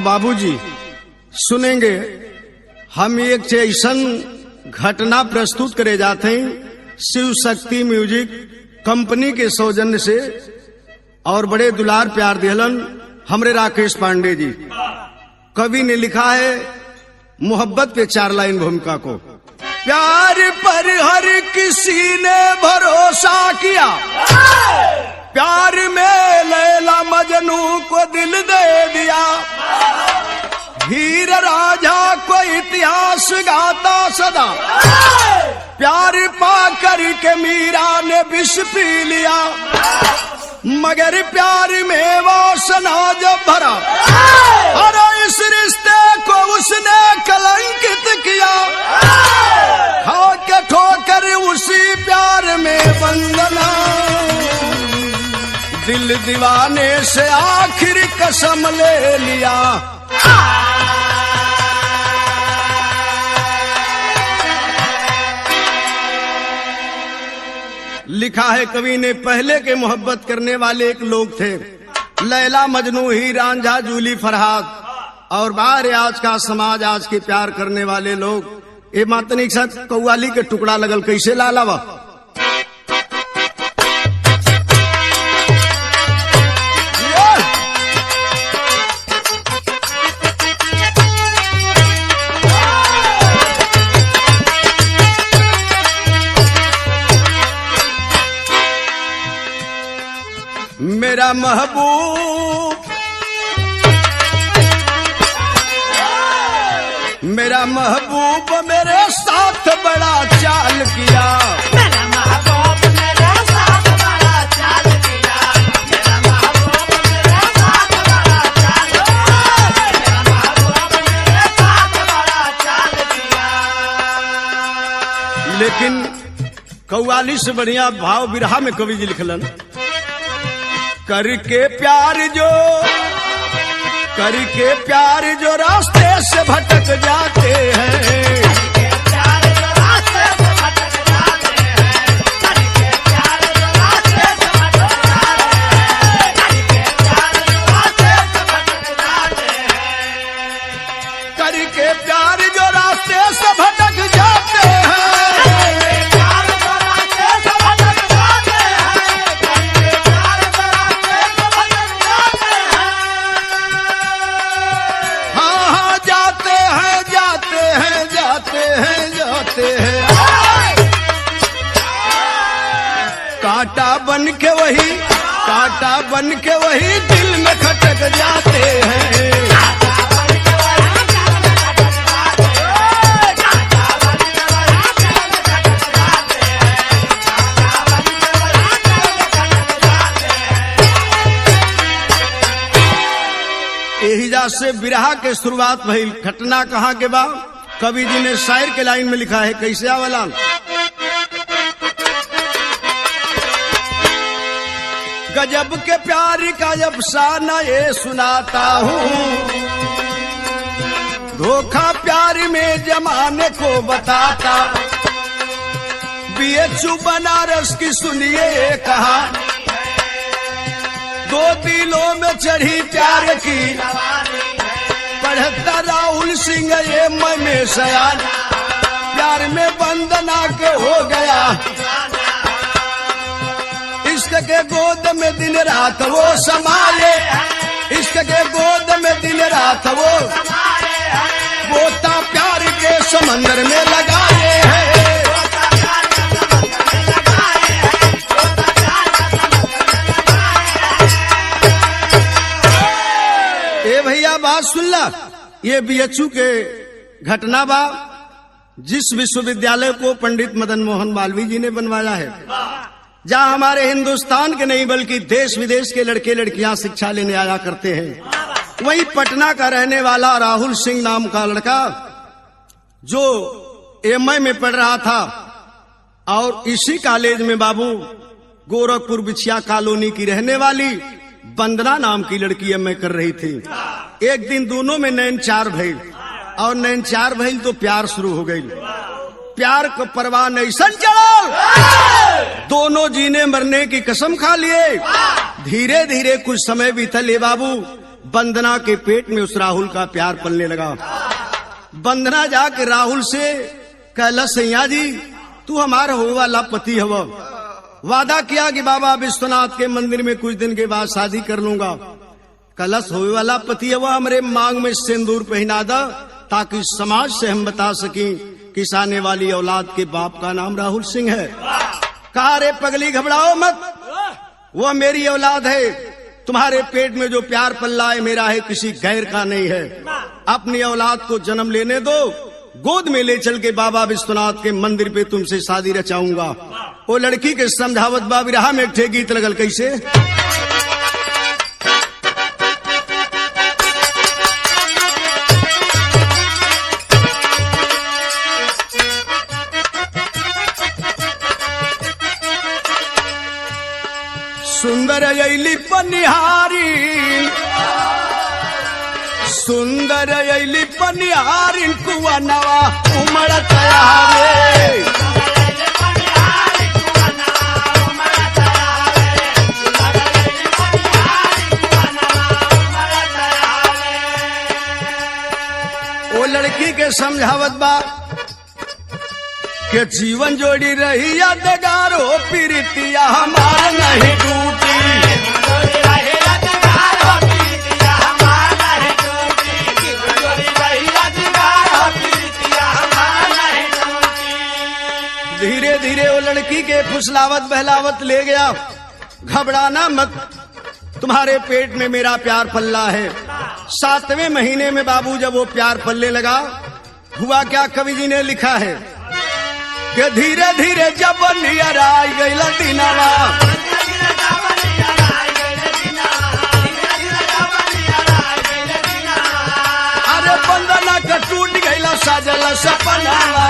बाबूजी सुनेंगे, हम एक ऐसन घटना प्रस्तुत करे जाते हैं शिव शक्ति म्यूजिक कंपनी के सौजन्य से, और बड़े दुलार प्यार दिहलन हमरे राकेश पांडे जी। कवि ने लिखा है मोहब्बत पे 4 लाइन भूमिका को। प्यार पर हर किसी ने भरोसा किया, प्यार में लैला मजनू को दिल दे दिया, हीर राजा को इतिहास गाता सदा, प्यार पा कर के मीरा ने विष पी लिया, मगर प्यार में वासना जब भरा, अरे इस रिश्ते को उसने कलंकित किया, खा के ठोकर उसी प्यार में वंदना, दिल दीवाने से आखिर कसम ले लिया। लिखा है कवि ने, पहले के मोहब्बत करने वाले एक लोग थे, लैला मजनू ही रांझा जूली फरहाद, और बाहर आज का समाज आज के प्यार करने वाले लोग। ये मातनी साथ कव्वाली के टुकड़ा लगल कैसे लालावा। मेरा महबूब मेरा महबूब मेरे साथ बड़ा चाल किया, मेरा महबूब मेरे साथ बड़ा चाल किया, मेरा महबूब मेरे साथ बड़ा चाल किया, मेरा महबूब मेरे साथ बड़ा चाल किया। लेकिन कव्वाली से बढ़िया भाव बिरहा में कवि जी लिखलन, करके प्यार जो रास्ते से भटक जाते हैं, करके प्यार जो रास्ते से भटक जाते हैं, करके प्यार जो रास्ते से भटक जाते हैं, करके प्यार जो रास्ते से भटक जाते हैं, करके प्यार जो रास्ते से भटक जाते हैं, कांटा बन के वही दिल में खटक जाते हैं। एहिजा से बिरहा के शुरुआत भइल। घटना कहाँ के बा, कवि जी ने शायर के लाइन में लिखा है, कैसे आवला। गजब के प्यार का अफसाना ये सुनाता हूँ, धोखा प्यार में जमाने को बताता, बीएचयू बनारस की सुनिए कहा, 2 दिलों में चढ़ी प्यार की, पढ़ता राहुल सिंह ये मैं में सयान, प्यार में बंदना के हो गया, इश्क के गोद में दिन रात वो समाये, इश्क के गोद में दिन रात वो गोता प्यार के समंदर में लगाए हैं। ए भैया बात सुन ला, ये बीएचयू के घटना बा, जिस विश्वविद्यालय को पंडित मदन मोहन मालवीय जी ने बनवाया है, जहाँ हमारे हिंदुस्तान के नहीं बल्कि देश विदेश के लड़के लड़कियां शिक्षा लेने आया करते हैं। वही पटना का रहने वाला राहुल सिंह नाम का लड़का जो एमए में पढ़ रहा था, और इसी कॉलेज में बाबू गोरखपुर बिछिया कॉलोनी की रहने वाली वंदना नाम की लड़की एमए कर रही थी। एक दिन दोनों में नैन चार भइल, और नैन चार भइल तो प्यार शुरू हो गई। प्यार को परवाह नहीं सन चढ़ल, दोनों जीने मरने की कसम खा लिए। धीरे धीरे कुछ समय बीतल बाबू, वंदना के पेट में उस राहुल का प्यार पलने लगा। वंदना जाके राहुल से कहला, सैया जी तू हमारा हो वाला पति हव, वादा किया कि बाबा विश्वनाथ के मंदिर में कुछ दिन के बाद शादी कर लूंगा। कलश होवे वाला पति हवा, हमरे मांग में सिंदूर पहना दा ताकि समाज से हम बता सकें कि इस आने वाली औलाद के बाप का नाम राहुल सिंह है। कहा, रे पगली घबराओ मत, वो मेरी औलाद है। तुम्हारे पेट में जो प्यार पल्ला है मेरा है, किसी गैर का नहीं है। अपनी औलाद को जन्म लेने दो, गोद में ले चल के बाबा विश्वनाथ के मंदिर पे तुमसे शादी रचाऊंगा। वो लड़की के समझावत बा विरहा में एक ठे गीत लगल कैसे, सुंदर अयली पनिहारी, सुंदर अयली पनिहारी, कुआ नवा उमड़त आवे। वो लड़की के समझावत बा कि जीवन जोड़ी रही यादगार हो, प्रीतिया हमार नहीं टूटी। धीरे धीरे वो लड़की के फुसलावत बहलावत ले गया। घबराना मत, तुम्हारे पेट में मेरा प्यार पल्ला है। 7वें महीने में बाबू जब वो प्यार पलने लगा, हुआ क्या कवि जी ने लिखा है कि धीरे धीरे जब नियर आई गईल दिनवा, अरे बंदना का टूट गईल साजल सपनावा।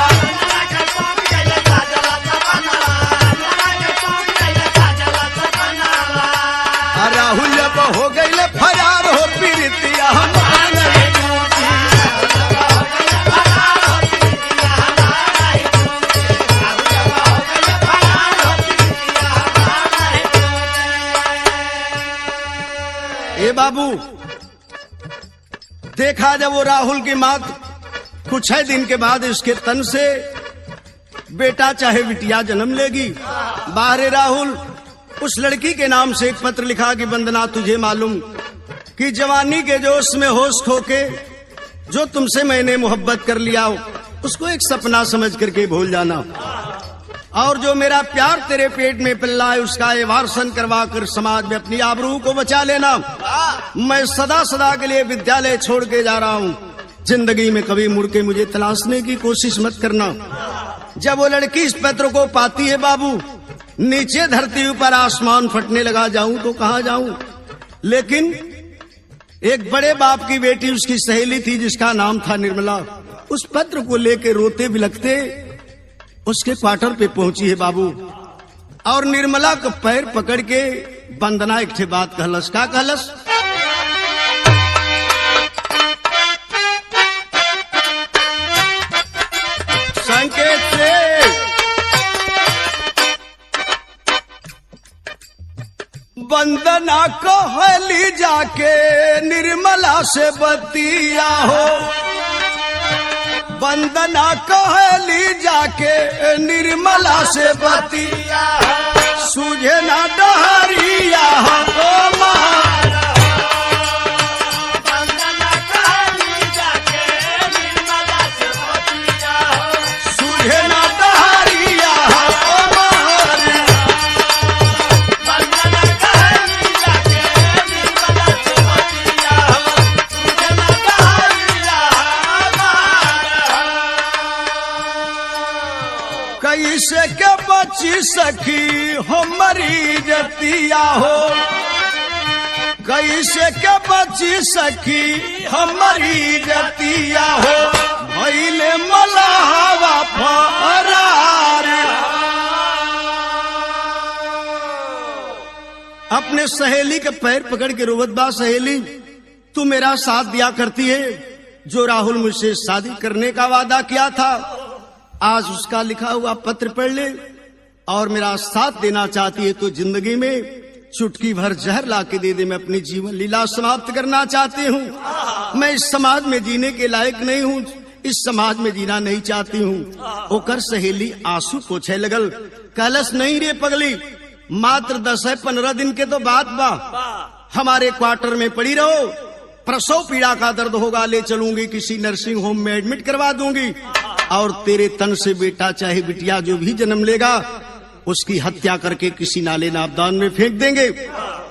राहुल जब हो गईल फरार हो, प्रीतिया हमार नहीं टूटी। ए बाबू, देखा जब वो राहुल की मात कुछ है दिन के बाद इसके तन से बेटा चाहे बिटिया जन्म लेगी। बाहरे राहुल उस लड़की के नाम से एक पत्र लिखा कि वंदना, तुझे मालूम कि जवानी के जोश में होश खो के जो तुमसे मैंने मोहब्बत कर लिया उसको एक सपना समझ करके भूल जाना, और जो मेरा प्यार तेरे पेट में पल्ला है उसका एवारसन करवा कर समाज में अपनी आबरू को बचा लेना। मैं सदा सदा के लिए विद्यालय छोड़ के जा रहा हूँ, जिंदगी में कभी मुड़ के मुझे तलाशने की कोशिश मत करना। जब वो लड़की इस पत्र को पाती है बाबू, नीचे धरती ऊपर आसमान फटने लगा। जाऊं तो कहां जाऊं, लेकिन एक बड़े बाप की बेटी उसकी सहेली थी जिसका नाम था निर्मला, उस पत्र को लेकर रोते बिलखते उसके क्वार्टर पे पहुंची है बाबू, और निर्मला का पैर पकड़ के वंदना एक ठे बात कहलस। का कहलस, संकेत से वंदना कहली जाके निर्मला से बतिया हो, वंदना कहली जाके निर्मला से बतिया, सूझे ना डहरिया हो महारा। वंदना कहली जाके निर्मला से बतिया, सूझे ना डहरिया हो महारा। कैसे के बची सखी हमारी जतिया हो, कैसे के बची सखी हमारी जतिया हो, भइले मलाहवा फरार। अपने सहेली के पैर पकड़ के रोवत बा, सहेली तू मेरा साथ दिया करती है, जो राहुल मुझसे शादी करने का वादा किया था आज उसका लिखा हुआ पत्र पढ़ ले और मेरा साथ देना चाहती है तो जिंदगी में चुटकी भर जहर ला के दे दे, मैं अपनी जीवन लीला समाप्त करना चाहती हूँ। मैं इस समाज में जीने के लायक नहीं हूँ, इस समाज में जीना नहीं चाहती हूँ। ओकर सहेली आंसू पोछे लगल, कहलस नहीं रे पगली, मात्र 10 है 15 दिन के तो बात बा, हमारे क्वार्टर में पड़ी रहो, प्रसव पीड़ा का दर्द होगा, ले चलूंगी किसी नर्सिंग होम में एडमिट करवा दूंगी, और तेरे तन से बेटा चाहे बिटिया जो भी जन्म लेगा उसकी हत्या करके किसी नाले नाबदान में फेंक देंगे,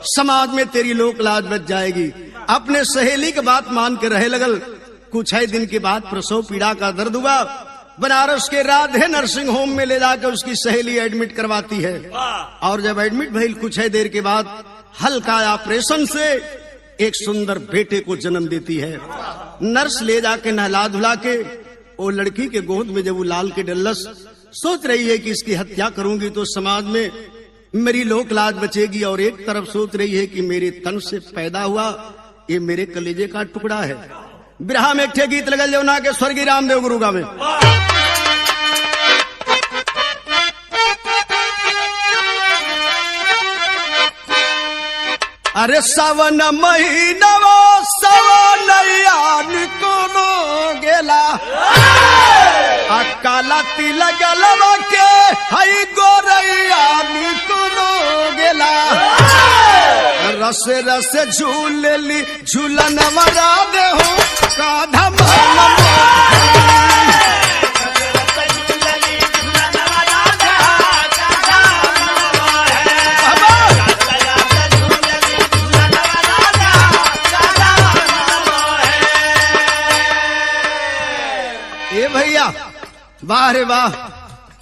समाज में तेरी लोक लाज बच जाएगी। अपने सहेली की बात मान के रहे लगल। कुछ ही दिन के बाद प्रसव पीड़ा का दर्द हुआ, बनारस के राधे नर्सिंग होम में ले जाकर उसकी सहेली एडमिट करवाती है, और जब एडमिट भइल कुछ ही देर के बाद हल्का ऑपरेशन से एक सुंदर बेटे को जन्म देती है। नर्स ले जाके नहला धुला के वो लड़की के गोद में जब वो लाल के डल्लस, सोच रही है कि इसकी हत्या करूंगी तो समाज में मेरी लोक लाज बचेगी, और एक तरफ सोच रही है कि मेरे तन से पैदा हुआ ये मेरे कलेजे का टुकड़ा है। बिरहा में एक ठे गीत लगल जौना के स्वर्गीय रामदेव गुरु गावे। अरे सावन महीनवा सवनैया निकोनो गेला, आ काला तिलक गलवा के हई गोरैया निकोनो गेला, रस रस झूलेली झूलन मरा दे हो काधा वाह रे वाह।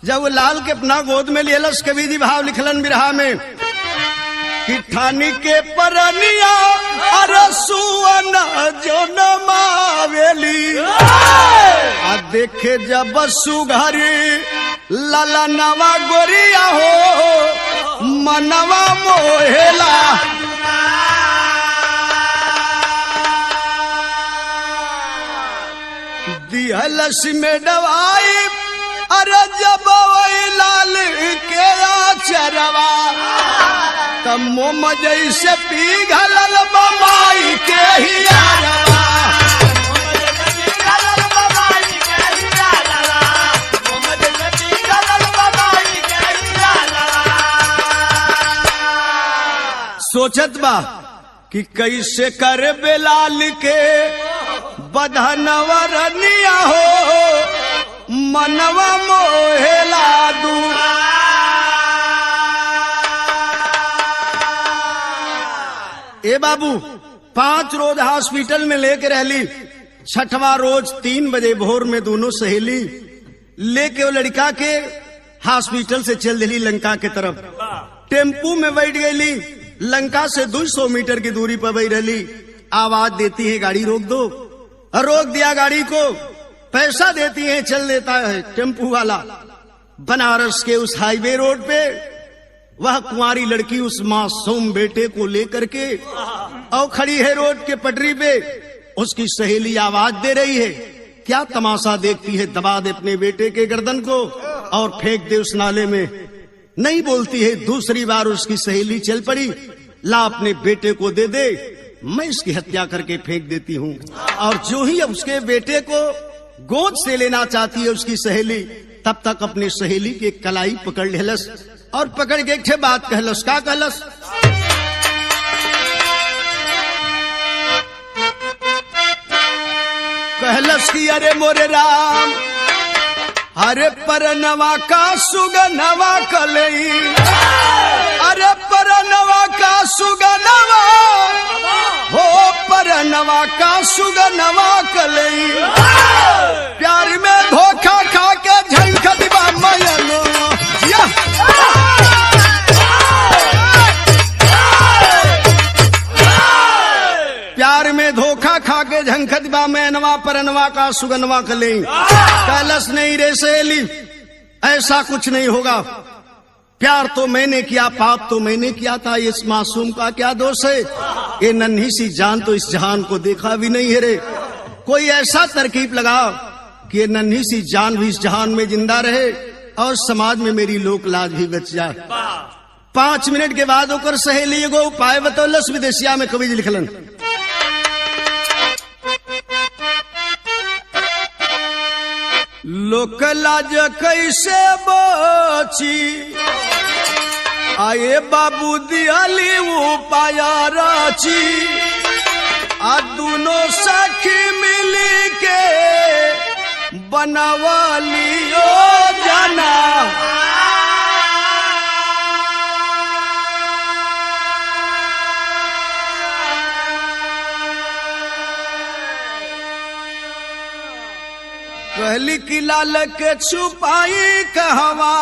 जब वो लाल के अपना गोद में लेलस, कवि जी भाव लिखलन बिरहा में कि ठानी के परनिया अरसुअन जो नमावेली, आ देखे जब सुघरी लाला नवा गोरिया हो मनवा मोहेला, दिहलस में दवाई अरे जब लाल के चरवा, तब मोम जैसे पिघलल बमाई के हियारवा, सोचत बा कि कैसे कर बेलाल के बधनवा रनिया हो मनवा मोहेला दू, ए बाबू 5 रोज हॉस्पिटल में लेके रहली, 6वां रोज 3 बजे भोर में दोनों सहेली लेके वो लड़का के हॉस्पिटल से चल दिली लंका के तरफ। टेम्पू में बैठ गई, लंका से 200 मीटर की दूरी पर बैठ रही, आवाज देती है गाड़ी रोक दो, रोक दिया गाड़ी को, पैसा देती है, चल देता है टेम्पू वाला। बनारस के उस हाईवे रोड पे वह कुंवारी लड़की उस मासूम बेटे को लेकर के और खड़ी है रोड के पटरी पे, उसकी सहेली आवाज दे रही है, क्या तमाशा देखती है, दबा दे अपने बेटे के गर्दन को और फेंक दे उस नाले में। नहीं बोलती है, दूसरी बार उसकी सहेली चल पड़ी, ला अपने बेटे को दे दे, मैं इसकी हत्या करके फेंक देती हूँ। और जो ही अब उसके बेटे को गोद से लेना चाहती है उसकी सहेली, तब तक अपनी सहेली के कलाई पकड़ लेलस और पकड़ के एक बात कहलस। का कहलस? कहलस कि अरे मोरे राम, अरे परनवा का सुगनवा कलई, अरे परनवा का सुगनवा हो, परनवा का सुगनवा कलई, प्यार में धोखा खा के झंखा दिवा मयनो, प्यार में धोखा खा के झंखदबा मैनवा परनवा का सुगनवा कले। कैलस नहीं रे सहेली, ऐसा कुछ नहीं होगा, प्यार तो मैंने किया, पाप तो मैंने किया था, इस मासूम का क्या दोष है? ये नन्ही सी जान तो इस जहान को देखा भी नहीं है रे। कोई ऐसा तरकीब लगाओ कि ये नन्ही सी जान भी इस जहान में जिंदा रहे और समाज में मेरी लोक लाज भी बच जाए। 5 मिनट के बाद ओकर सहेली एगो उपाय बतौलस, विदेशिया में कवि जी लिखलन। लोक लाज कैसे बची, आए बाबू दियाली उपाय रची, आ दोनों सखी मिली के बनवलियो जाना। कहली कि लाल के छुपाई कहवा,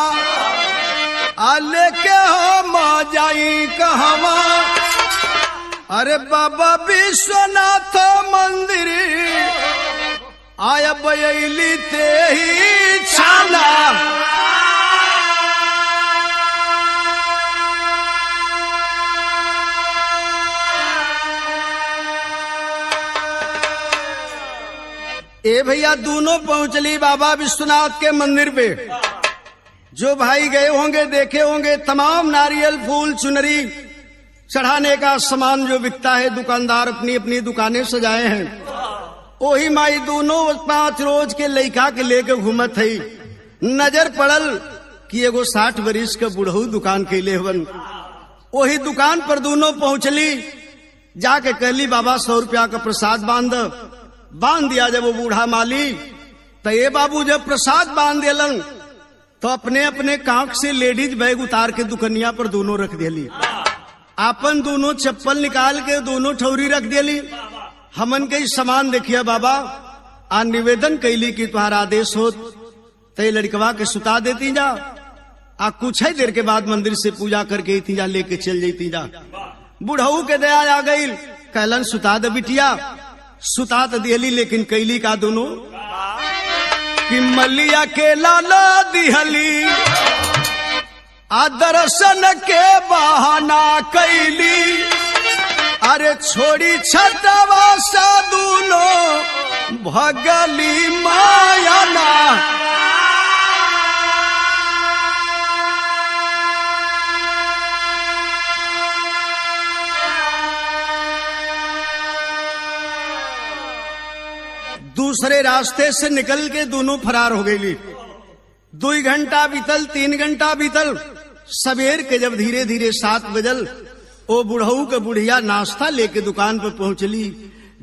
आले के हम जाई कहवा। अरे बाबा विश्वनाथ मंदिर आया बयली ते ही छाना। ए भैया दोनों पहुंचली बाबा विश्वनाथ के मंदिर पे। जो भाई गए होंगे देखे होंगे, तमाम नारियल फूल चुनरी चढ़ाने का सामान जो बिकता है, दुकानदार अपनी अपनी दुकानें सजाए हैं। वही माई दोनों 5 रोज के लइका के लेके घूमत है। नजर पड़ल कि एगो 60 बरिस का बुढ़ऊ दुकान कैले हवन। वही दुकान पर दोनों पहुंचली, जाके कहली बाबा 100 रुपया का प्रसाद बांध दिया। जब वो बूढ़ा माली तो ये बाबू जब प्रसाद बांध दिलन तो अपने अपने कांख से लेडीज बैग उतार के दुकनिया पर दोनों रख दिली। आपन दोनों चप्पल निकाल के दोनों ठौरी रख दिली। हमन के सामान देखिए बाबा, आ निवेदन कैली कि तुम्हारा आदेश हो तो लड़कवा के सुता देती जा, आ कुछ ही देर के बाद मंदिर से पूजा करके इती जा लेके चल जाती जा। बुढ़ऊ के दया आ गई, कहलन सुता दे बिटिया। सुता तो दिहली, लेकिन कैली का दोनों कि मलिया के लाला दिहली, आ दर्शन के बहाना कैली। अरे छोड़ी छतवा सा दोनों भगली मायाना। दूसरे रास्ते से निकल के दोनों फरार हो गई। 2 घंटा बीतल, 3 घंटा बीतल। सवेर के जब धीरे धीरे 7 बजल, ओ बुढ़ऊ के बुढ़िया नाश्ता लेके दुकान पर पहुंचली।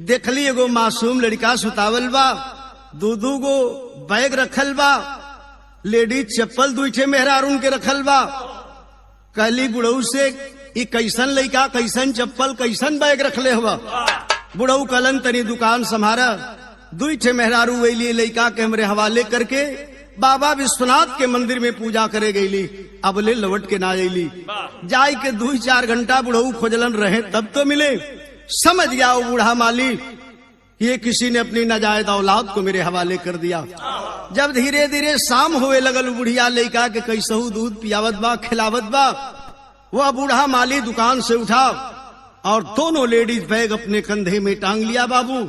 देखली एगो मासूम लड़का सुतावल बा, 2 गो बैग रखल बा, लेडीज चप्पल 2 ठे मेहरारून के रखल बा। कहली बुढ़ऊ से, ई कैसन लड़का, कैसन चप्पल, कैसन बैग रखले हुआ। बुढ़ऊ कहलन तनी दुकान संभारा। 2 ठे मेहरारू वैली लड़का के हमरे हवाले करके बाबा विश्वनाथ के मंदिर में पूजा करे गईली। अब ले लौट के ना अली। जाय के 2-4 घंटा बुढ़ऊ खोजलन रहे तब तो मिले। समझ गया वो बूढ़ा माली, ये किसी ने अपनी नाजायज औलाद को मेरे हवाले कर दिया। जब धीरे धीरे शाम हुए लगल, बुढ़िया लड़का के कैसहू दूध पियावत बा, खिलावत बा। वह बूढ़ा माली दुकान से उठा और दोनों लेडीज बैग अपने कंधे में टांग लिया बाबू,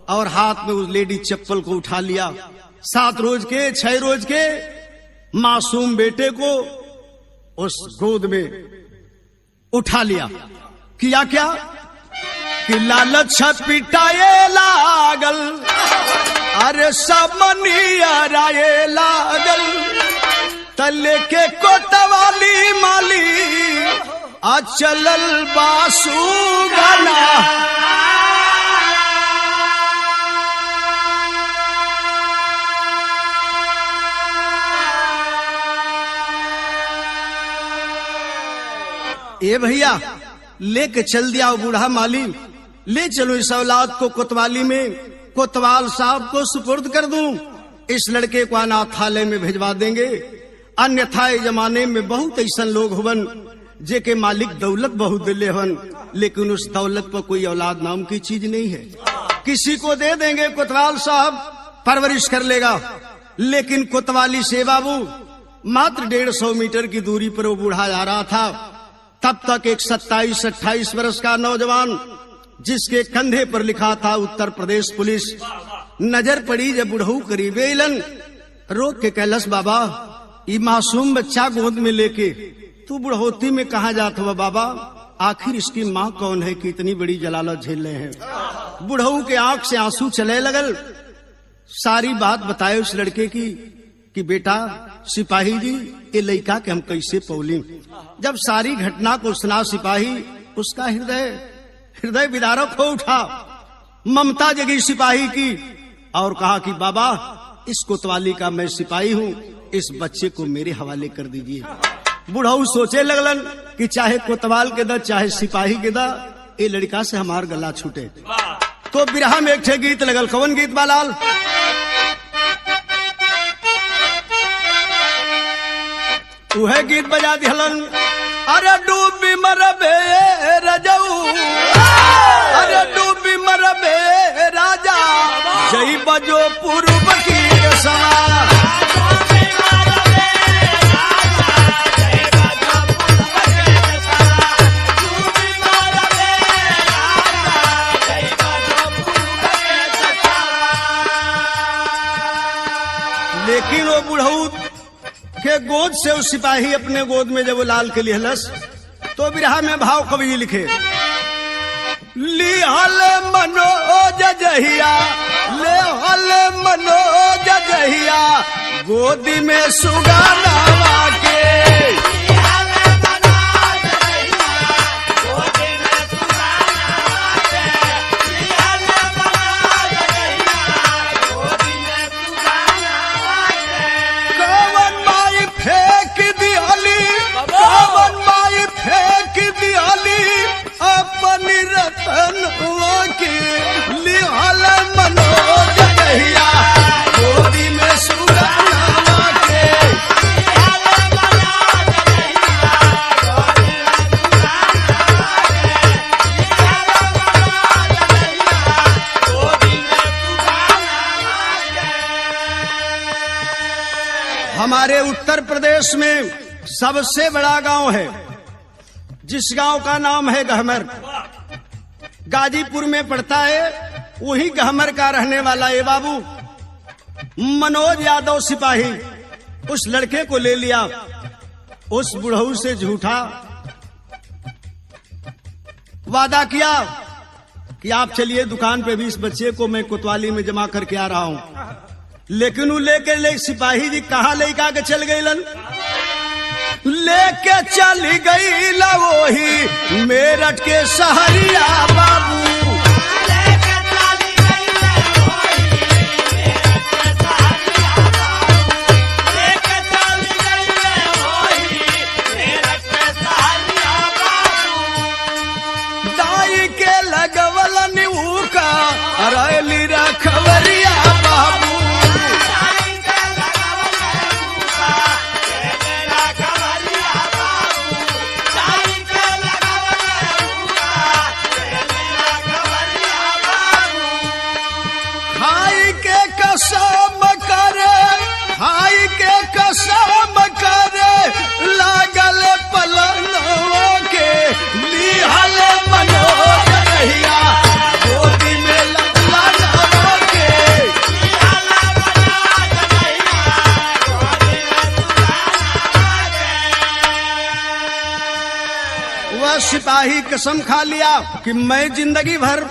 और हाथ में उस लेडीज चप्पल को उठा लिया। 7 रोज के 6 रोज के मासूम बेटे को उस गोद में उठा लिया। किया क्या कि लालच पिटाए लागल, अरे समनिया राये लागल। तले के कोतवाली माली आ चलल बासु गाना। ए भैया लेके चल दिया वो बूढ़ा माली, ले चलो इस औलाद को कोतवाली में, कोतवाल साहब को सुपुर्द कर दूं। इस लड़के को अनाथालय में भिजवा देंगे। अन्यथा जमाने में बहुत ऐसा लोग हुवन जेके मालिक दौलत बहुत दिले हवन, लेकिन उस दौलत पर कोई औलाद नाम की चीज नहीं है। किसी को दे देंगे, कोतवाल साहब परवरिश कर लेगा। लेकिन कोतवाली से बाबू मात्र 150 मीटर की दूरी पर वो बूढ़ा जा रहा था। तब तक एक 27-28 वर्ष का नौजवान, जिसके कंधे पर लिखा था उत्तर प्रदेश पुलिस, नजर पड़ी। जब बुढ़ऊ करीब इलन, रोक के कहलस बाबा, ये मासूम बच्चा गोद में लेके तू बुढ़ोती में कहा जात हुआ बाबा, आखिर इसकी माँ कौन है कि इतनी बड़ी जलालत झेल रहे हैं। बुढ़ऊ के आंख से आंसू चले लगल। सारी बात बताए उस लड़के की कि बेटा सिपाही जी, ये लड़का के हम कैसे पौली। जब सारी घटना को सुना सिपाही, उसका हृदय विदारक हो उठा। ममता जगी सिपाही की और कहा कि बाबा, इस कोतवाली का मैं सिपाही हूँ, इस बच्चे को मेरे हवाले कर दीजिए। बुढ़ऊ सोचे लगलन कि चाहे कोतवाल के दा चाहे सिपाही के दा, ये लड़का से हमार गला छूटे। तो बिरहा में एक ठे गीत लगल। कौन गीत बालाल? वह गीत बजा दिहलन। अरे डूबी मरबे रजऊ, अरे डूबी मरबे राजा, जई बजो पूर्व की सवा। लेकिन वो बुढ़ऊ के गोद से उस सिपाही अपने गोद में जब वो लाल के लिहलस, तो बिरहा में भाव कवि जी लिखे। लिहल मनोज जहिया, लेहल मनोज जहिया, गोदी में सुगाना के। हमारे उत्तर प्रदेश में सबसे बड़ा गांव है, जिस गांव का नाम है गहमर, गाजीपुर में पड़ता है। वही गहमर का रहने वाला ये बाबू मनोज यादव सिपाही उस लड़के को ले लिया। उस बुढ़ऊ से झूठा वादा किया कि आप चलिए दुकान पे भी इस बच्चे को मैं कोतवाली में जमा करके आ रहा हूं। लेकिन वो लेके सिपाही जी कहाँ लेके के चल गई, लेके चली गई वही मेरठ के सहरिया बाबू। दाई के लगवल नीऊ का अरली रखवरिया बाबू। कसम करे लागल पलनवा के, लिहल मनोज जहिया, गोदी में ललनवा के। वह सिपाही कसम खा लिया कि मैं जिंदगी भर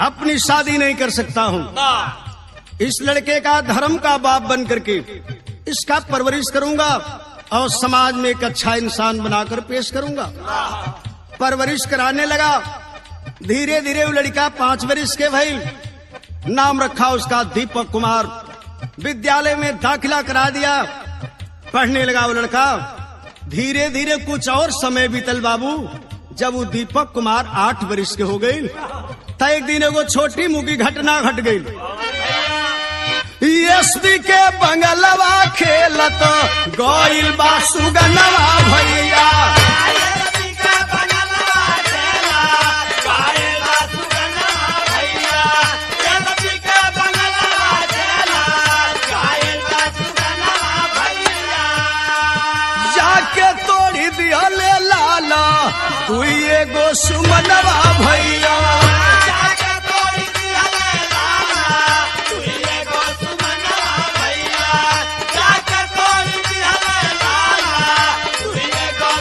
अपनी शादी नहीं कर सकता हूँ। इस लड़के का धर्म का बाप बन करके इसका परवरिश करूंगा और समाज में एक अच्छा इंसान बनाकर पेश करूंगा। परवरिश कराने लगा। धीरे धीरे वो लड़का 5 वर्ष के भई। नाम रखा उसका दीपक कुमार। विद्यालय में दाखिला करा दिया। पढ़ने लगा वो लड़का। धीरे धीरे कुछ और समय बीतल बाबू। जब वो दीपक कुमार 8 वर्ष के हो गई, तो एक दिन एगो छोटी मुकी घटना घट गई। एसपी के बंगलवा खेलत गोइल बा सुगनवा भैया। जाके तोड़ी दिया ले लाला तू एगो सुमनवा भैया। जाके तोड़ी दिया ले लाला तू एगो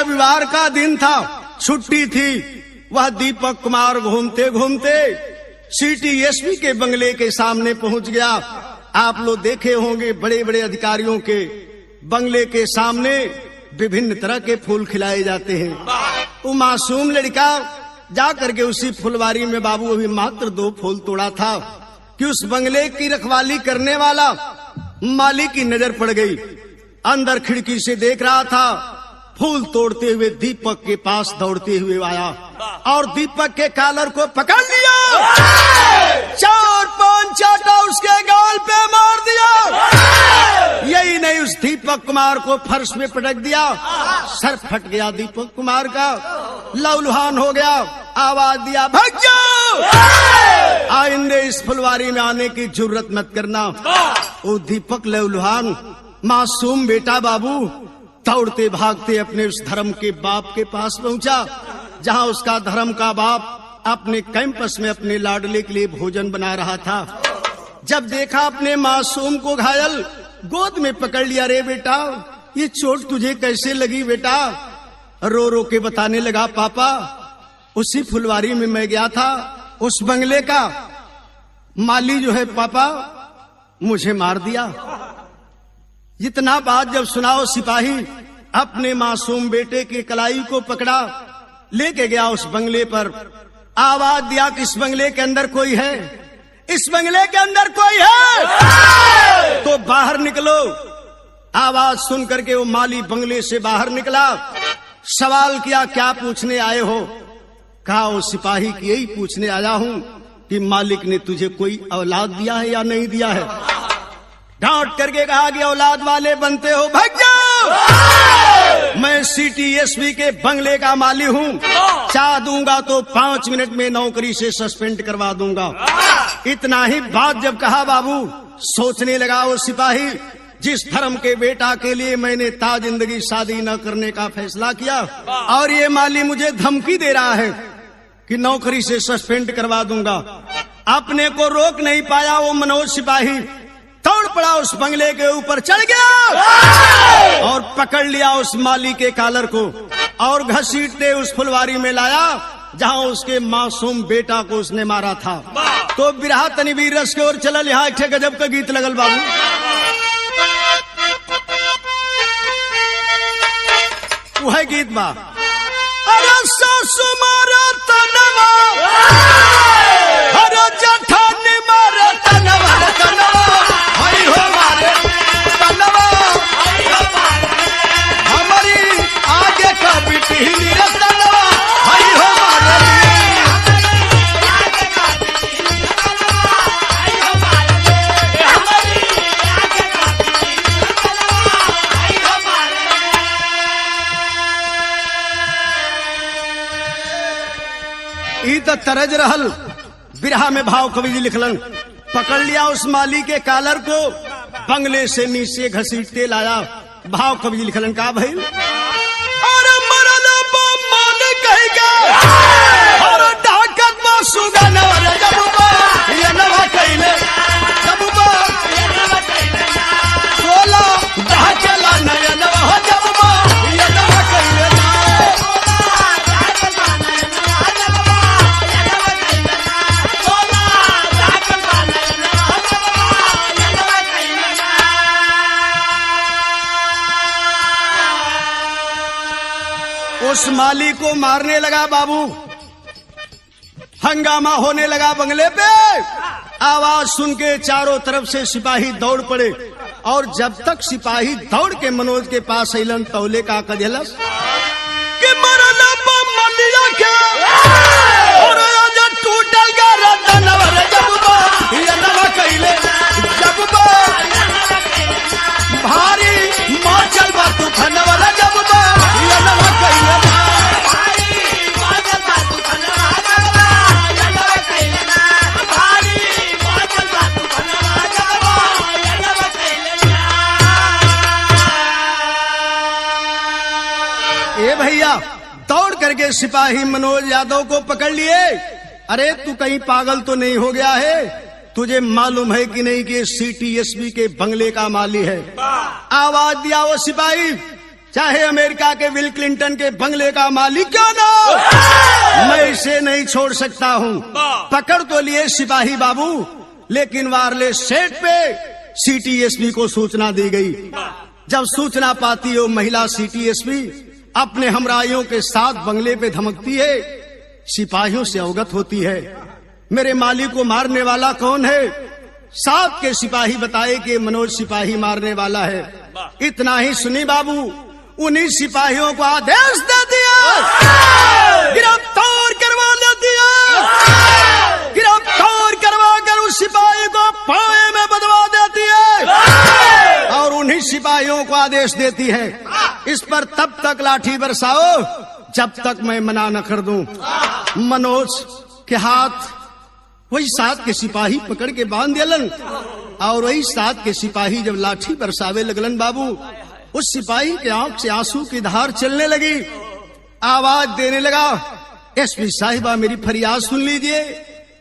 रविवार का दिन था, छुट्टी थी। वह दीपक कुमार घूमते घूमते सिटी एसपी के बंगले के सामने पहुंच गया। आप लोग देखे होंगे बड़े बड़े अधिकारियों के बंगले के सामने विभिन्न तरह के फूल खिलाए जाते हैं। वो मासूम लड़का जा करके उसी फुलवारी में बाबू अभी मात्र 2 फूल तोड़ा था कि उस बंगले की रखवाली करने वाला माली की नजर पड़ गई। अंदर खिड़की से देख रहा था, फूल तोड़ते हुए दीपक के पास दौड़ते हुए आया और दीपक के कॉलर को पकड़ लिया, 4-5 चाटा उसके गाल पे मार दिया। यही नहीं, उस दीपक कुमार को फर्श में पटक दिया, सर फट गया दीपक कुमार का, लहूलुहान हो गया। आवाज दिया, भाग जाओ, आइंदे इस फुलवारी में आने की जुर्रत मत करना। वो दीपक लहूलुहान मासूम बेटा बाबू दौड़ते भागते अपने उस धर्म के बाप के पास पहुंचा, जहां उसका धर्म का बाप अपने कैंपस में अपने लाडले के लिए भोजन बना रहा था। जब देखा अपने मासूम को घायल, गोद में पकड़ लिया। रे बेटा, ये चोट तुझे कैसे लगी बेटा? रो रो के बताने लगा, पापा उसी फुलवारी में मैं गया था, उस बंगले का माली जो है पापा मुझे मार दिया। इतना बात जब सुनाओ, सिपाही अपने मासूम बेटे की कलाई को पकड़ा, लेके गया उस बंगले पर। आवाज दिया कि इस बंगले के अंदर कोई है, इस बंगले के अंदर कोई है तो बाहर निकलो। आवाज सुन करके वो माली बंगले से बाहर निकला। सवाल किया, क्या पूछने आए हो? कहा, वो सिपाही की यही पूछने आया हूं कि मालिक ने तुझे कोई औलाद दिया है या नहीं दिया है। डांट करके कहा कि औलाद वाले बनते हो, भाग जाओ। मैं सिटी एसपी के बंगले का माली हूँ, चाह दूंगा तो 5 मिनट में नौकरी से सस्पेंड करवा दूंगा। इतना ही बात जब कहा बाबू, सोचने लगा वो सिपाही, जिस धर्म के बेटा के लिए मैंने जिंदगी शादी न करने का फैसला किया और ये माली मुझे धमकी दे रहा है कि नौकरी से सस्पेंड करवा दूंगा। अपने को रोक नहीं पाया वो मनोज सिपाही, दौड़ पड़ा उस बंगले के ऊपर, चढ़ गया और पकड़ लिया उस माली के कॉलर को और घसीटते उस फुलवारी में लाया जहां उसके मासूम बेटा को उसने मारा था। तो बिरहा तनवीर रस के ओर चलल। यहाँ एक गजब का गीत लगल बाबू, वह गीत बा, अरे सासु मारा तनवा, अरे जठानी मारा तनवा, तनवा हरी हो मारे तनवा, हमारी आगे का बिटी नीरा तनवा हरी हो मारे। ई तो तरज रहल बिरहा में भाव कवि जी लिखलन। पकड़ लिया उस माली के कॉलर को, बंगले से नीचे घसीटते लाया। भाव कवि जी लिखलन, का भाई अरे मरल माल कहेगा और ढाकत में सुगन वाले जबुबा ये नवा कइले जबुबा बोला ढाकला नयन हो जबुबा ये नवा कइले उस माली को मारने लगा बाबू। हंगामा होने लगा बंगले पे। आवाज सुन के चारों तरफ से सिपाही दौड़ पड़े और जब तक सिपाही दौड़ के मनोज के पास अलन तौले का कजलस कि मरना मलिया के और आज टूटल गा रतनवर जबबा ये नवा कइले जबबा भारी माचल बा तू खनवर जबबा ये नवा कइले भैया। दौड़ करके सिपाही मनोज यादव को पकड़ लिए। अरे तू कहीं पागल तो नहीं हो गया है? तुझे मालूम है कि नहीं कि सिटी एसपी के बंगले का माली है? आवाज दिया वो सिपाही, चाहे अमेरिका के बिल क्लिंटन के बंगले का मालिक क्यों ना हो, मैं इसे नहीं छोड़ सकता हूँ। पकड़ तो लिए सिपाही बाबू, लेकिन वायरलेस सेट पे सीटीएसपी को सूचना दी गई। जब सूचना पाती है महिला सीटीएसपी अपने हमराइयों के साथ बंगले पे धमकती है, सिपाहियों से अवगत होती है। मेरे मालिक को मारने वाला कौन है? 7 के सिपाही बताए कि मनोज सिपाही मारने वाला है। इतना ही सुनी बाबू, उन्हीं सिपाहियों को आदेश दे दिया, गिरफ्तार करवा दिया, गिरफ्तार करवा कर उस सिपाही को पाए में बदवा देती है और उन्हीं सिपाहियों को आदेश देती है, इस पर तब तक लाठी बरसाओ जब तक मैं मना न कर दूं। मनोज के हाथ वही 7 के सिपाही पकड़ के बांध दिलन और वही 7 के सिपाही जब लाठी बरसावे लगलन बाबू, उस सिपाही के आंख से आंसू की धार चलने लगी, आवाज देने लगा, एसपी साहिबा मेरी फरियाद सुन लीजिए,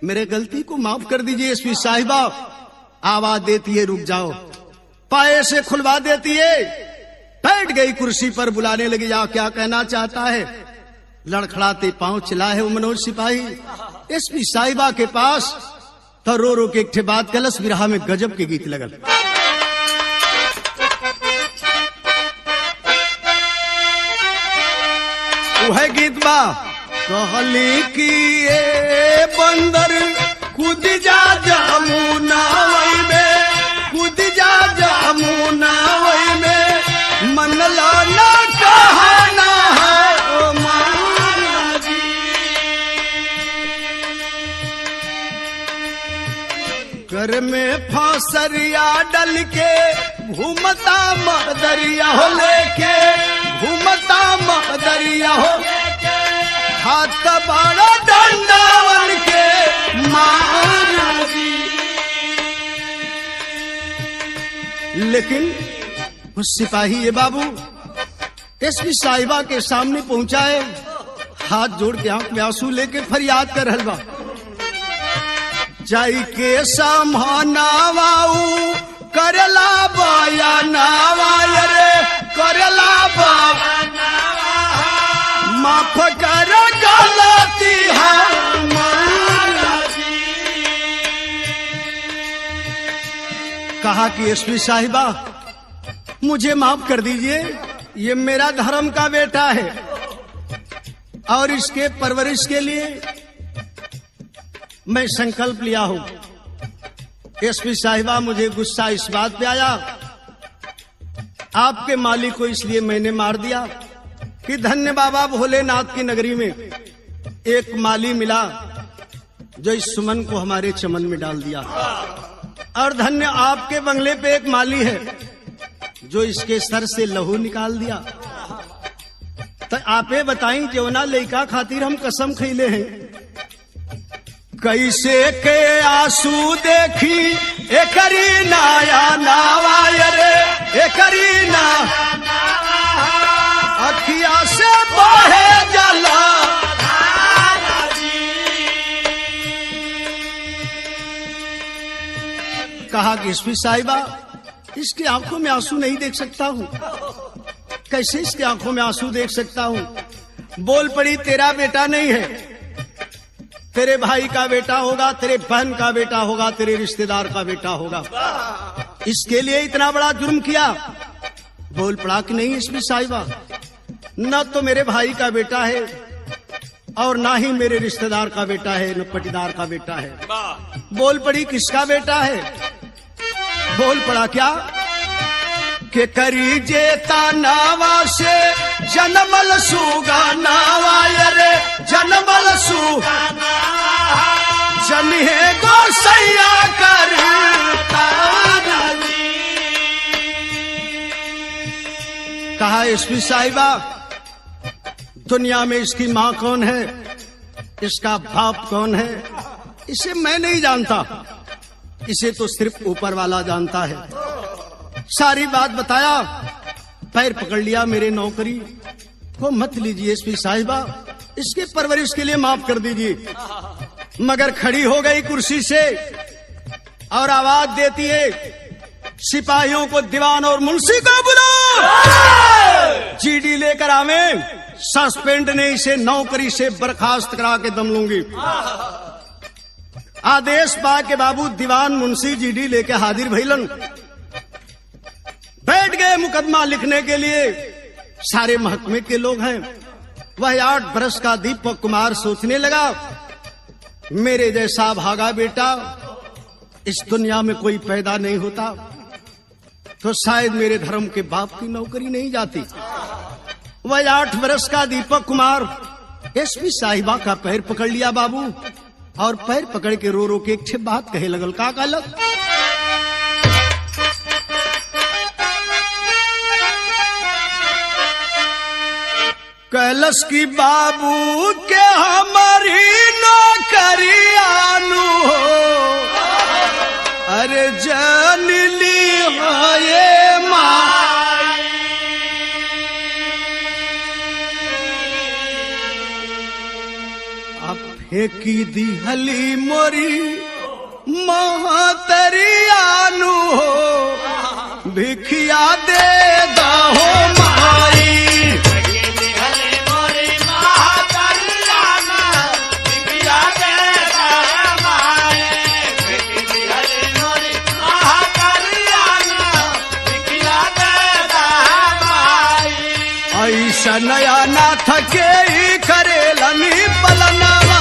मेरे गलती को माफ कर दीजिए। एसपी साहिबा आवाज देती है रुक जाओ, पाए से खुलवा देती है, बैठ गई कुर्सी पर, बुलाने लगी जा क्या कहना चाहता है। लड़खड़ाते पांव चला है वो मनोज सिपाही एसपी साहिबा के पास, तो रो रो के एक ठे बात कलस बिरहा में गजब के गीत लगल। वह गीत बा कहली कि ए बंदर कूद जा जमुना वही में, कूद जा जमुना वही में, मन ला ना कहना है ओ महाराजी। घर में फांसरिया डल के घूमता मदरिया हो लेके, घूमता मदरिया हो हाथ बड़ा डंडावन के महाराजी। लेकिन उस सिपाही ये बाबू एसपी साहिबा के सामने पहुंचा है, हाथ जोड़ के आंख में आंसू लेके फरियाद कर रहल बा, जाई के समानावाऊ करला बाया नावा रे, करला बाया माफ कर गलती है महाराजी। कहा कि एसपी साहिबा मुझे माफ कर दीजिए, ये मेरा धर्म का बेटा है और इसके परवरिश के लिए मैं संकल्प लिया हूं। एसपी साहिबा मुझे गुस्सा इस बात पे आया, आपके मालिक को इसलिए मैंने मार दिया कि धन्य बाबा भोलेनाथ की नगरी में एक माली मिला जो इस सुमन को हमारे चमन में डाल दिया, और धन्य आपके बंगले पे एक माली है जो इसके सर से लहू निकाल दिया। तो आपे बताई जौना लइका खातिर हम कसम खैले हैं, कैसे के आंसू देखी एकरी नाया नावा रे, एकरी ना अखिया से बहे जला। कहा कि एसपी साहिबा इसकी आंखों में आंसू नहीं देख सकता हूँ, कैसे इसकी आंखों में आंसू देख सकता हूँ। बोल पड़ी तेरा बेटा नहीं है, तेरे भाई का बेटा होगा, तेरे बहन का बेटा होगा, तेरे रिश्तेदार का बेटा होगा, इसके लिए इतना बड़ा जुर्म किया। बोल पड़ा कि नहीं एसपी साहिबा, न तो मेरे भाई का बेटा है और ना ही मेरे रिश्तेदार का बेटा है, न पटीदार का बेटा है। बोल पड़ी किसका बेटा है? बोल पड़ा क्या के करी जेता नावा से जनमल सुगा नावा रे, जनमल सुगा जनिहे गोसैया करता। कहा एसपी साहिबा दुनिया में इसकी माँ कौन है, इसका बाप कौन है, इसे मैं नहीं जानता, इसे तो सिर्फ ऊपर वाला जानता है। सारी बात बताया, पैर पकड़ लिया मेरे नौकरी को, मत लीजिए एसपी साहिबा, इसके परवरिश के लिए माफ कर दीजिए। मगर खड़ी हो गई कुर्सी से और आवाज देती है सिपाहियों को, दीवान और मुंशी को बुलाओ, लेकर आवे, सस्पेंड ने इसे नौकरी से बर्खास्त करा के दम लूंगी। आदेश पा के बाबू दीवान मुंशी जीडी लेके हाजिर भइलन, बैठ गए मुकदमा लिखने के लिए। सारे महकमे के लोग हैं। वह 8 बरस का दीपक कुमार सोचने लगा, मेरे जैसा भागा बेटा इस दुनिया में कोई पैदा नहीं होता, तो शायद मेरे धर्म के बाप की नौकरी नहीं जाती। वह 8 बरस का दीपक कुमार एसपी साहिबा का पैर पकड़ लिया बाबू, और पैर पकड़ के रो रो के एक बात कहे लगल। का कहलक? कैलस की बाबू के हमारी नौकरी आलू हो, अरे जान ली हो ये माई, अब फेंकी दी हली मोरी महातरी आलू हो, भिखिया दे दहो माई। ऐसा नया ना थके करेलनी पलनवा,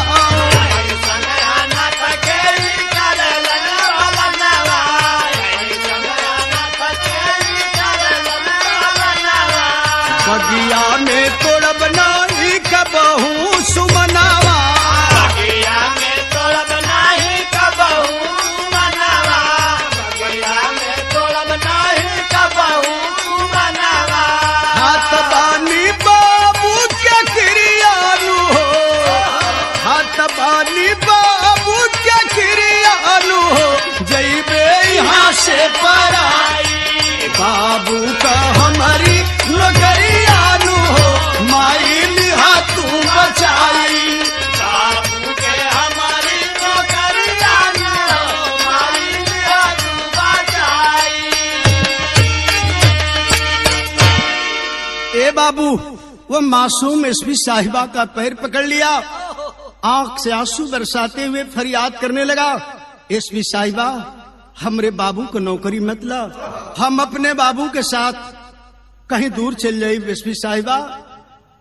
बगिया में तोड़ बनाई कबहू सुमनावा, हाथ बानी बाबू के क्रियानु हो, हाथ बानी बाबू के क्रियानु हो, जइबे यहाँ से पराई, बाबू का हमारी नौकरियानु हो, माई लिहा तू बचाई, बाबू के हमारी नौकरियानु हो, माई लिहा तू बचाई। ए बाबू, वो मासूम एसपी साहिबा का पैर पकड़ लिया, आंख से आंसू बरसाते हुए फरियाद करने लगा, एसपी साहिबा हमरे बाबू को नौकरी मत ला, हम अपने बाबू के साथ कहीं दूर चल जाए। एसपी साहिबा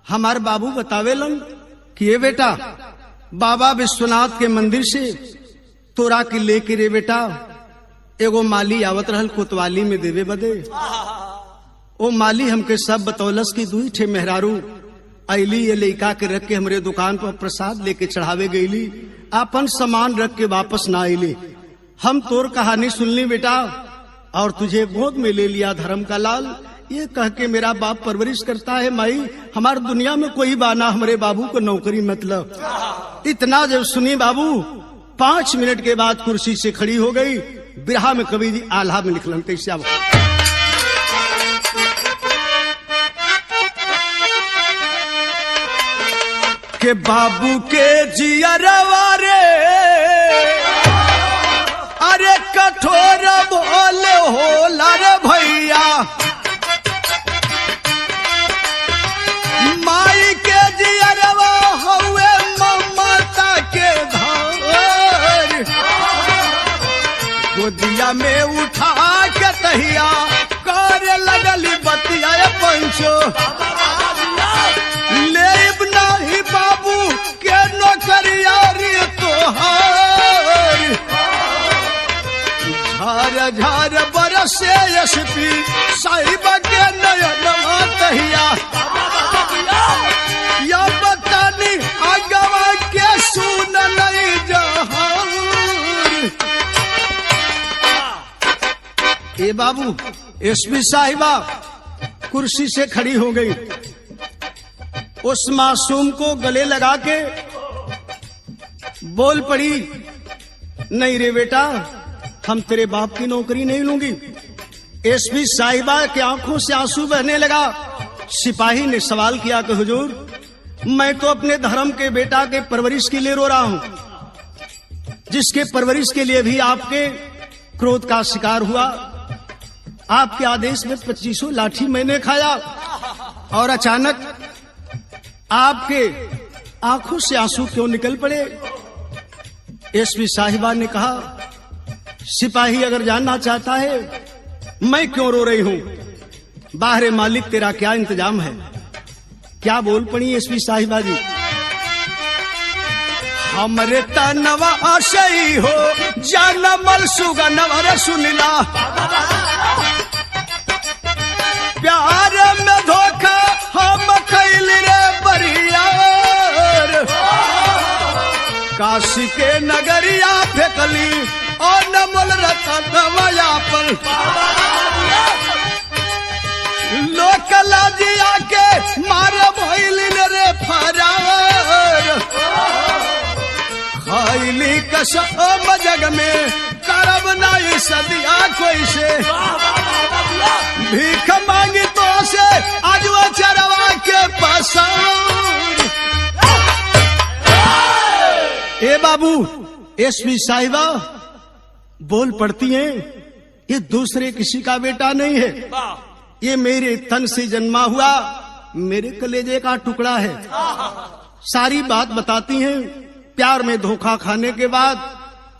हमारे बाबू बतावेलन कि ये बेटा बाबा विश्वनाथ के मंदिर से तोरा के लेके रे बेटा एगो माली आवत रहल कोतवाली में देवे बदे। ओ माली हमके सब बतौलस की 2 ठे मेहरारू ऐली ये लइका के रख के हमरे दुकान पर प्रसाद लेके चढ़ावे गईली, अपन सामान रख के वापस ना आईली। हम तोर कहानी सुनली बेटा और तुझे गोद में ले लिया धर्म का लाल, ये कह के मेरा बाप परवरिश करता है। माई हमारी दुनिया में कोई बाना, हमारे बाबू को नौकरी मतलब। इतना जब सुनी बाबू 5 मिनट के बाद कुर्सी से खड़ी हो गई। बिरहा में कवि जी आल्हा में लिखलन कैसे अब के बाबू के जियरवा रे, अरे कठोर भोले होला रे भैया, माई के जियरवा हुए ममता के धार, गोदिया में उठा के तहिया कर लगली बतिया पंचो, लेब नाही बाबू के नौकरिया रे तोहार, झार झार बरसे एसपी साहिबा के नयनवा तहिया, या बतानी आगवा के सुन नहीं जहार। ए बाबू एसपी साहिबा कुर्सी से खड़ी हो गई, उस मासूम को गले लगा के बोल पड़ी, नहीं रे बेटा हम तेरे बाप की नौकरी नहीं लूंगी। एसपी साहिबा के आंखों से आंसू बहने लगा। सिपाही ने सवाल किया कि हुजूर मैं तो अपने धर्म के बेटा के परवरिश के लिए रो रहा हूं, जिसके परवरिश के लिए भी आपके क्रोध का शिकार हुआ। आपके आदेश में 25 लाठी मैंने खाया, और अचानक आपके आंखों से आंसू क्यों निकल पड़े? एसपी साहिबा ने कहा, सिपाही अगर जानना चाहता है मैं क्यों रो रही हूं, बाहर मालिक तेरा क्या इंतजाम है? क्या बोल पड़ी एसपी साहिबा जी? हमरे तनवा आशई हो जानमल सुगनवर सुनिला, प्यार में धोखा हम कैल रे बरियार, काशी के नगरिया फेंकली और नमल रतनवा पर, लोकला जिया के मार भइल रे फरार, खैली कसम जग में करब नहीं सदिया कोई से, भीख मांगी तो से आज वो चरवा के पसार। ए बाबू, एसपी साहिबा बोल पड़ती हैं, ये दूसरे किसी का बेटा नहीं है, ये मेरे तन से जन्मा हुआ मेरे कलेजे का टुकड़ा है। सारी बात बताती हैं। प्यार में धोखा खाने के बाद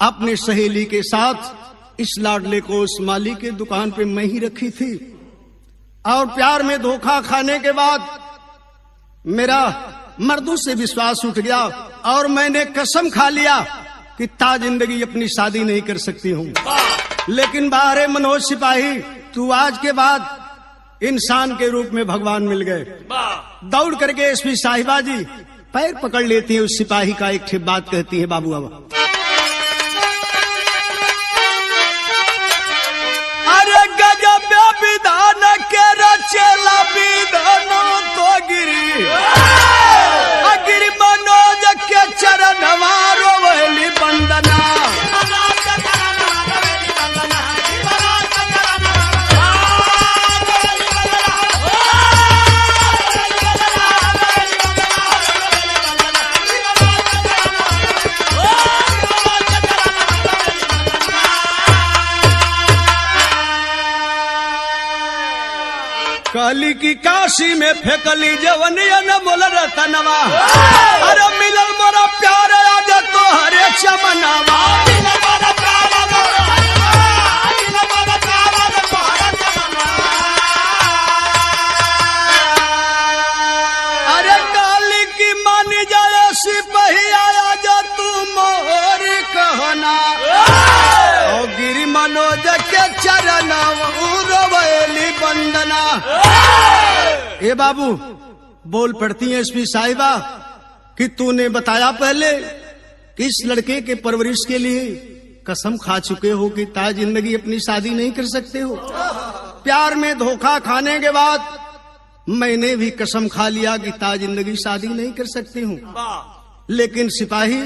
अपने सहेली के साथ इस लाडले को उस माली के दुकान पे मैं ही रखी थी, और प्यार में धोखा खाने के बाद मेरा मर्दों से विश्वास उठ गया और मैंने कसम खा लिया कि ता जिंदगी अपनी शादी नहीं कर सकती हूँ। लेकिन बाहर मनोज सिपाही, तू आज के बाद इंसान के रूप में भगवान मिल गए। दौड़ करके एसपी साहिबा जी पैर पकड़ लेती है उस सिपाही का, एक ठे बात कहती है, बाबू अब अरे गजब विधान के रचेला विधानो तो गिरी, गिरी मनोज के चरणवा रोवली बंदना, काली की काशी में फेंकली जवनिया न बोल रतनवा, अरे मिलल मोरा प्यार आज तो हरे चमनवा, अरे काली की मान जाए सिपाही आया जा तू मोर कहना, और गिरी मनोज के चरण रोवली बंदना। ए बाबू, बोल पड़ती है एसपी साहिबा कि तूने बताया पहले कि इस लड़के के परवरिश के लिए कसम खा चुके हो कि ता जिंदगी अपनी शादी नहीं कर सकते हो। प्यार में धोखा खाने के बाद मैंने भी कसम खा लिया कि ता जिंदगी शादी नहीं कर सकती हूँ। लेकिन सिपाही,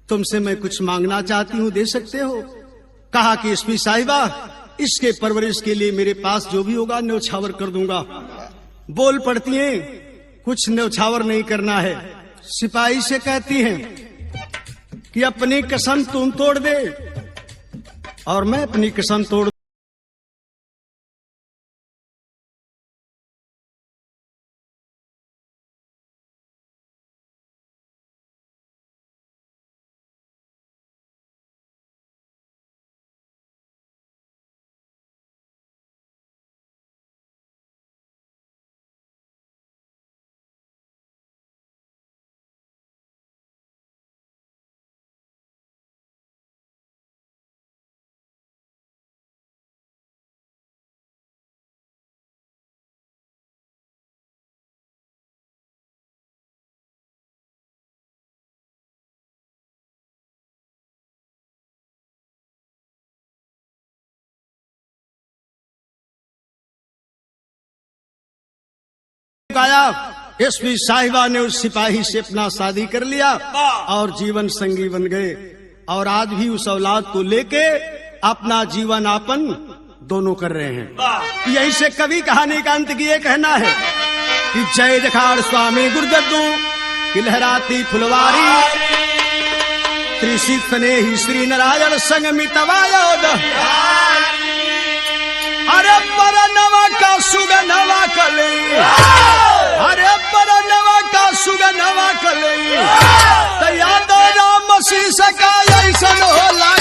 तुमसे मैं कुछ मांगना चाहती हूँ, दे सकते हो? कहा कि एसपी साहिबा, इसके परवरिश के लिए मेरे पास जो भी होगा न्यौछावर कर दूंगा। बोल पड़ती हैं, कुछ न्यौछावर नहीं करना है। सिपाही से कहती हैं कि अपनी कसम तुम तोड़ दे और मैं अपनी कसम तोड़। एसपी साहिबा ने उस सिपाही से अपना शादी कर लिया और जीवन संगी बन गए, और आज भी उस औलाद को लेके अपना जीवन यापन दोनों कर रहे हैं। यही से कवि कहानी का अंत की ये कहना है कि जय जखाड़ स्वामी गुरुदत्तू की लहराती फुलवारी, त्रिशित स्नेही श्री नारायण संगमितवायोद, अरे पर नवा का सुगनवा कले। तो याद राम शीश का ऐसन होला